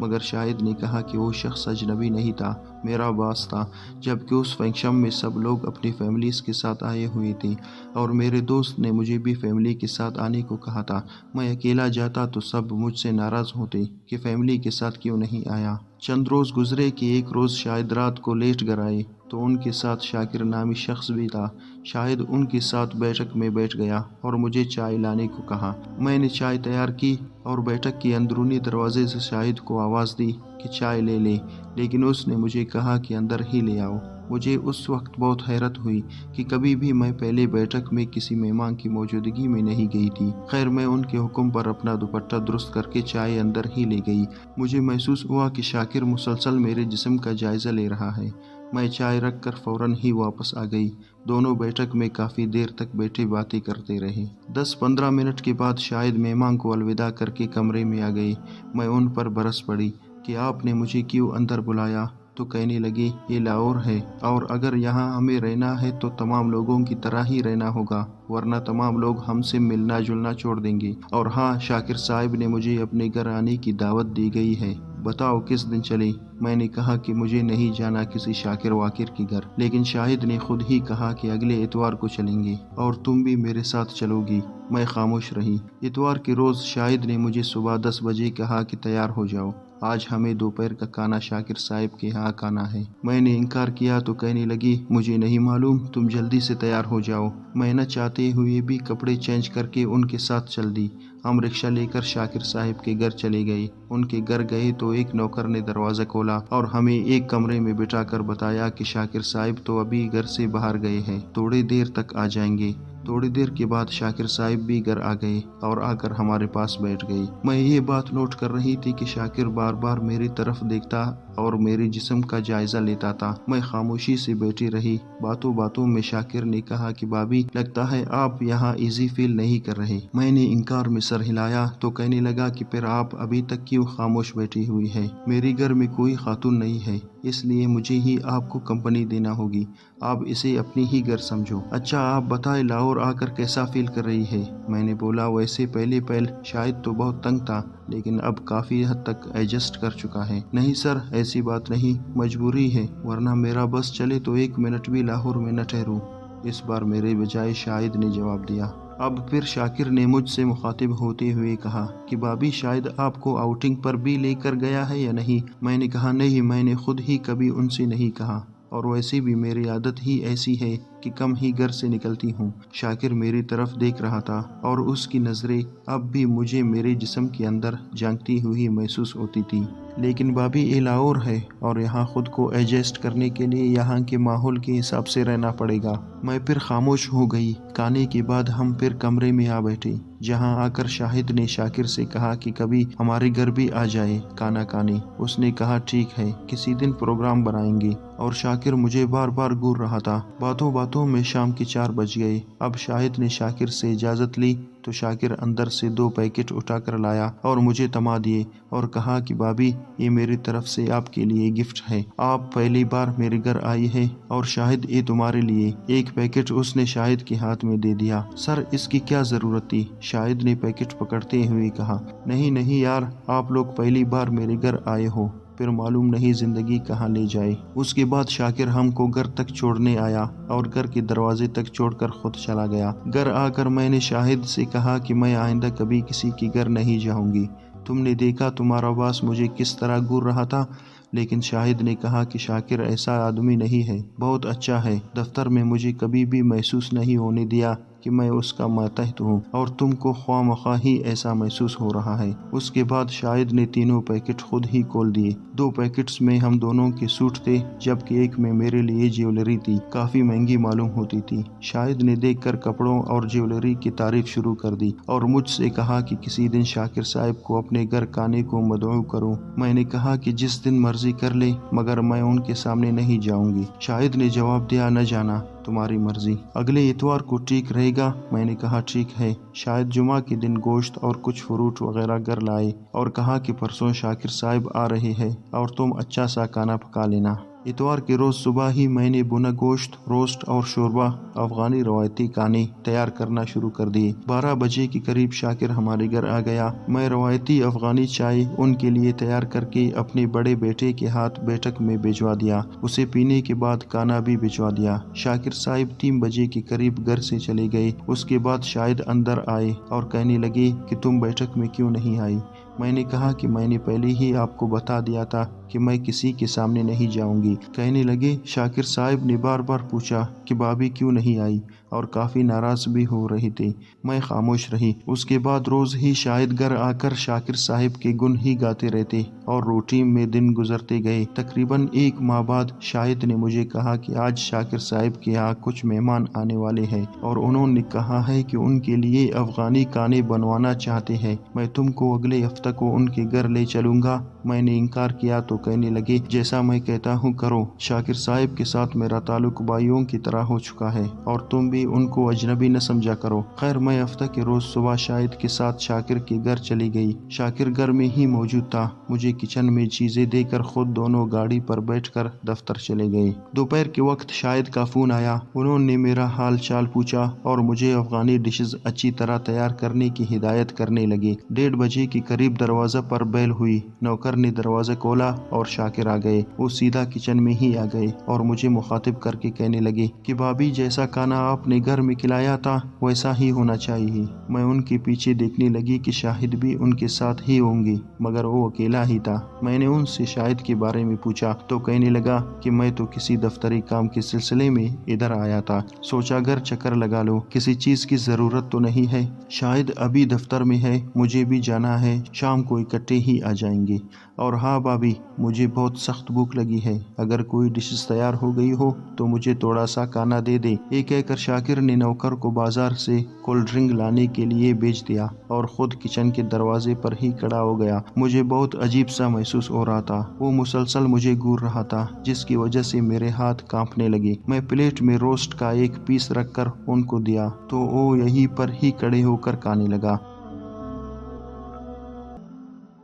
مگر شاہد نے کہا کہ وہ شخص اجنبی نہیں تھا، میرا باس تھا، جبکہ اس فنکشن میں سب لوگ اپنی فیملیز کے ساتھ آئے ہوئے تھے اور میرے دوست نے مجھے بھی فیملی کے ساتھ آنے کو کہا تھا۔ میں اکیلا جاتا تو سب مجھ سے ناراض ہوتے کہ فیملی کے ساتھ کیوں نہیں آیا۔ چند روز گزرے کہ ایک روز شاہد رات کو لیٹ گھر آئے تو ان کے ساتھ شاکر نامی شخص بھی تھا۔ شاہد ان کے ساتھ بیٹھک میں بیٹھ گیا اور مجھے چائے لانے کو کہا۔ میں نے چائے تیار کی اور بیٹھک کے اندرونی دروازے سے شاہد کو آواز دی کہ چائے لے لے، لیکن اس نے مجھے کہا کہ اندر ہی لے آؤ۔ مجھے اس وقت بہت حیرت ہوئی کہ کبھی بھی میں پہلے بیٹھک میں کسی مہمان کی موجودگی میں نہیں گئی تھی۔ خیر، میں ان کے حکم پر اپنا دوپٹہ درست کر کے چائے اندر ہی لے گئی۔ مجھے محسوس ہوا کہ شاکر مسلسل میرے جسم کا جائزہ لے رہا ہے۔ میں چائے رکھ کر فوراً ہی واپس آ گئی۔ دونوں بیٹھک میں کافی دیر تک بیٹھے باتیں کرتے رہے۔ 10-15 منٹ کے بعد شاہد مہمان کو الوداع کر کے کمرے میں آ گئے۔ میں ان پر برس پڑی کہ آپ نے مجھے کیوں اندر بلایا؟ تو کہنے لگے یہ لاہور ہے اور اگر یہاں ہمیں رہنا ہے تو تمام لوگوں کی طرح ہی رہنا ہوگا، ورنہ تمام لوگ ہم سے ملنا جلنا چھوڑ دیں گے۔ اور ہاں، شاکر صاحب نے مجھے اپنے گھر آنے کی دعوت دی گئی ہے، بتاؤ کس دن چلیں؟ میں نے کہا کہ مجھے نہیں جانا کسی شاکر واکر کے گھر، لیکن شاہد نے خود ہی کہا کہ اگلے اتوار کو چلیں گے اور تم بھی میرے ساتھ چلو گی۔ میں خاموش رہی۔ اتوار کے روز شاہد نے مجھے صبح 10 بجے کہا کہ تیار ہو جاؤ، آج ہمیں دوپہر کا کھانا شاکر صاحب کے ہاں کھانا ہے۔ میں نے انکار کیا تو کہنے لگی مجھے نہیں معلوم، تم جلدی سے تیار ہو جاؤ۔ میں نہ چاہتے ہوئے بھی کپڑے چینج کر کے ان کے ساتھ چل دی۔ ہم رکشہ لے کر شاکر صاحب کے گھر چلے گئے۔ ان کے گھر گئے تو ایک نوکر نے دروازہ کھولا اور ہمیں ایک کمرے میں بٹھا کر بتایا کہ شاکر صاحب تو ابھی گھر سے باہر گئے ہیں، تھوڑی دیر تک آ جائیں گے۔ تھوڑی دیر کے بعد شاکر صاحب بھی گھر آ گئے اور آ کر ہمارے پاس بیٹھ گئے۔ میں یہ بات نوٹ کر رہی تھی کہ شاکر بار بار میری طرف دیکھتا اور میرے جسم کا جائزہ لیتا تھا۔ میں خاموشی سے بیٹھی رہی۔ باتوں باتوں میں شاکر نے کہا کہ بھابھی، لگتا ہے آپ یہاں ایزی فیل نہیں کر رہے۔ میں نے انکار میں سر ہلایا تو کہنے لگا کہ پھر آپ ابھی تک کیوں خاموش بیٹھی ہوئی ہے؟ میرے گھر میں کوئی خاتون نہیں ہے، اس لیے مجھے ہی آپ کو کمپنی دینا ہوگی۔ آپ اسے اپنی ہی گھر سمجھو۔ اچھا، آپ بتائیں لاہور آ کر کیسا فیل کر رہی ہے؟ میں نے بولا ویسے پہلے شاید تو بہت تنگ تھا، لیکن اب کافی حد تک ایڈجسٹ کر چکا ہے۔ نہیں سر، ایسی بات نہیں، مجبوری ہے، ورنہ میرا بس چلے تو 1 منٹ بھی لاہور میں نہ ٹھہروں۔ اس بار میرے بجائے شاہد نے جواب دیا۔ اب پھر شاکر نے مجھ سے مخاطب ہوتے ہوئے کہا کہ بھابھی، شاید آپ کو آؤٹنگ پر بھی لے کر گیا ہے یا نہیں؟ میں نے کہا نہیں، میں نے خود ہی کبھی ان سے نہیں کہا، اور ویسے بھی میری عادت ہی ایسی ہے کہ کم ہی گھر سے نکلتی ہوں۔ شاکر میری طرف دیکھ رہا تھا اور اس کی نظریں اب بھی مجھے میرے جسم کے اندر جھانکتی ہوئی محسوس ہوتی تھی۔ لیکن بھابھی، یہ لاہور ہے اور یہاں خود کو ایڈجسٹ کرنے کے لیے یہاں کے ماحول کے حساب سے رہنا پڑے گا۔ میں پھر خاموش ہو گئی۔ کھانے کے بعد ہم پھر کمرے میں آ بیٹھے، جہاں آ کر شاہد نے شاکر سے کہا کہ کبھی ہمارے گھر بھی آ جائے کھانا کھانے۔ اس نے کہا ٹھیک ہے، کسی دن پروگرام بنائیں گے، اور شاکر مجھے بار بار گور رہا تھا۔ باتوں باتوں میں شام کے 4 بج گئے۔ اب شاہد نے شاکر سے اجازت لی تو شاکر اندر سے 2 پیکٹ اٹھا کر لایا اور مجھے تھما دیے اور کہا کہ بھابھی، یہ میری طرف سے آپ کے لیے گفٹ ہے، آپ پہلی بار میرے گھر آئی ہے اور شاہد یہ تمہارے لیے۔ ایک پیکٹ اس نے شاہد کے ہاتھ میں دے دیا۔ سر، اس کی کیا ضرورت تھی؟ شاہد نے پیکٹ پکڑتے ہوئے کہا۔ نہیں نہیں یار، آپ لوگ پہلی بار میرے گھر آئے ہو، پھر معلوم نہیں زندگی کہاں لے جائے۔ اس کے بعد شاکر ہم کو گھر تک چھوڑنے آیا اور گھر کے دروازے تک چھوڑ کر خود چلا گیا۔ گھر آ کر میں نے شاہد سے کہا کہ میں آئندہ کبھی کسی کے گھر نہیں جاؤں گی۔ تم نے دیکھا تمہارا باس مجھے کس طرح گور رہا تھا، لیکن شاہد نے کہا کہ شاکر ایسا آدمی نہیں ہے، بہت اچھا ہے، دفتر میں مجھے کبھی بھی محسوس نہیں ہونے دیا کہ میں اس کا ماتحت ہوں، اور تم کو خواہ مخواہ ہی ایسا محسوس ہو رہا ہے۔ اس کے بعد شاہد نے 3 پیکٹ خود ہی کھول دیے۔ 2 پیکٹس میں ہم دونوں کے سوٹ تھے، جبکہ ایک میں میرے لیے جیولری تھی، کافی مہنگی معلوم ہوتی تھی۔ شاہد نے دیکھ کر کپڑوں اور جیولری کی تعریف شروع کر دی اور مجھ سے کہا کہ کسی دن شاکر صاحب کو اپنے گھر کھانے کو مدعو کروں۔ میں نے کہا کہ جس دن مرضی کر لے، مگر میں ان کے سامنے نہیں جاؤں گی۔ شاہد نے جواب دیا، نہ جانا، تمہاری مرضی، اگلے اتوار کو ٹھیک رہے گا؟ میں نے کہا ٹھیک ہے۔ شاید جمعہ کے دن گوشت اور کچھ فروٹ وغیرہ گھر لائے اور کہا کہ پرسوں شاکر صاحب آ رہے ہیں اور تم اچھا سا کھانا پکا لینا۔ اتوار کے روز صبح ہی میں نے بنا گوشت، روسٹ اور شوربہ افغانی روایتی کھانے تیار کرنا شروع کر دیے۔ 12 بجے کے قریب شاکر ہمارے گھر آ گیا۔ میں روایتی افغانی چائے ان کے لیے تیار کر کے اپنے بڑے بیٹے کے ہاتھ بیٹھک میں بھجوا دیا۔ اسے پینے کے بعد کھانا بھی بھجوا دیا۔ شاکر صاحب 3 بجے کے قریب گھر سے چلے گئے۔ اس کے بعد شاہد اندر آئے اور کہنے لگے کہ تم بیٹھک میں کیوں نہیں آئی؟ میں نے کہا کہ میں نے پہلے ہی آپ کو بتا دیا تھا کہ میں کسی کے سامنے نہیں جاؤں گی۔ کہنے لگے شاکر صاحب نے بار بار پوچھا کہ بھابھی کیوں نہیں آئی اور کافی ناراض بھی ہو رہے تھے۔ میں خاموش رہی۔ اس کے بعد روز ہی شاہد گھر آ کر شاکر صاحب کے گن ہی گاتے رہتے اور روٹین میں دن گزرتے گئے۔ تقریباً 1 ماہ بعد شاہد نے مجھے کہا کہ آج شاکر صاحب کے یہاں کچھ مہمان آنے والے ہیں اور انہوں نے کہا ہے کہ ان کے لیے افغانی کھانے بنوانا چاہتے ہیں۔ میں تم کو اگلے ہفتے کو ان کے گھر لے چلوں گا۔ میں نے انکار کیا تو کہنے لگے جیسا میں کہتا ہوں کرو۔ شاکر صاحب کے ساتھ میرا تعلق بھائیوں کی طرح ہو چکا ہے اور تم بھی ان کو اجنبی نہ سمجھا کرو۔ خیر میں ہفتہ کے روز صبح شاہد کے ساتھ شاکر کے گھر چلی گئی۔ شاکر گھر میں ہی موجود تھا۔ مجھے کچن میں چیزیں دے کر خود دونوں گاڑی پر بیٹھ کر دفتر چلے گئے۔ دوپہر کے وقت شاہد کا فون آیا۔ انہوں نے میرا حال چال پوچھا اور مجھے افغانی ڈشز اچھی طرح تیار کرنے کی ہدایت کرنے لگے۔ 1:30 بجے کے قریب دروازہ پر بیل ہوئی۔ نوکر نے دروازہ کھولا اور شاکر آ گئے۔ وہ سیدھا کچن میں ہی آ گئے اور مجھے مخاطب کر کے کہنے لگے کہ بھابھی جیسا کھانا آپ نے گھر میں کھلایا تھا ویسا ہی ہونا چاہیے۔ میں ان کے پیچھے دیکھنے لگی کہ شاہد بھی ان کے ساتھ ہی ہوں گی مگر وہ اکیلا ہی تھا۔ میں نے ان سے شاہد کے بارے میں پوچھا تو کہنے لگا کہ میں تو کسی دفتری کام کے سلسلے میں ادھر آیا تھا، سوچا گھر چکر لگا لو، کسی چیز کی ضرورت تو نہیں ہے۔ شاہد ابھی دفتر میں ہے، مجھے بھی جانا ہے، شام کو اکٹھے ہی آ جائیں گے۔ اور ہاں بھابھی مجھے بہت سخت بھوک لگی ہے، اگر کوئی ڈشز تیار ہو گئی ہو تو مجھے تھوڑا سا کھانا دے دے۔ یہ کہہ کر شاکر نے نوکر کو بازار سے کولڈ ڈرنک لانے کے لیے بھیج دیا اور خود کچن کے دروازے پر ہی کھڑا ہو گیا۔ مجھے بہت عجیب سا محسوس ہو رہا تھا۔ وہ مسلسل مجھے گھور رہا تھا جس کی وجہ سے میرے ہاتھ کانپنے لگے۔ میں پلیٹ میں روسٹ کا ایک پیس رکھ کر ان کو دیا تو وہ یہیں پر ہی کھڑے ہو کر کھانے لگا۔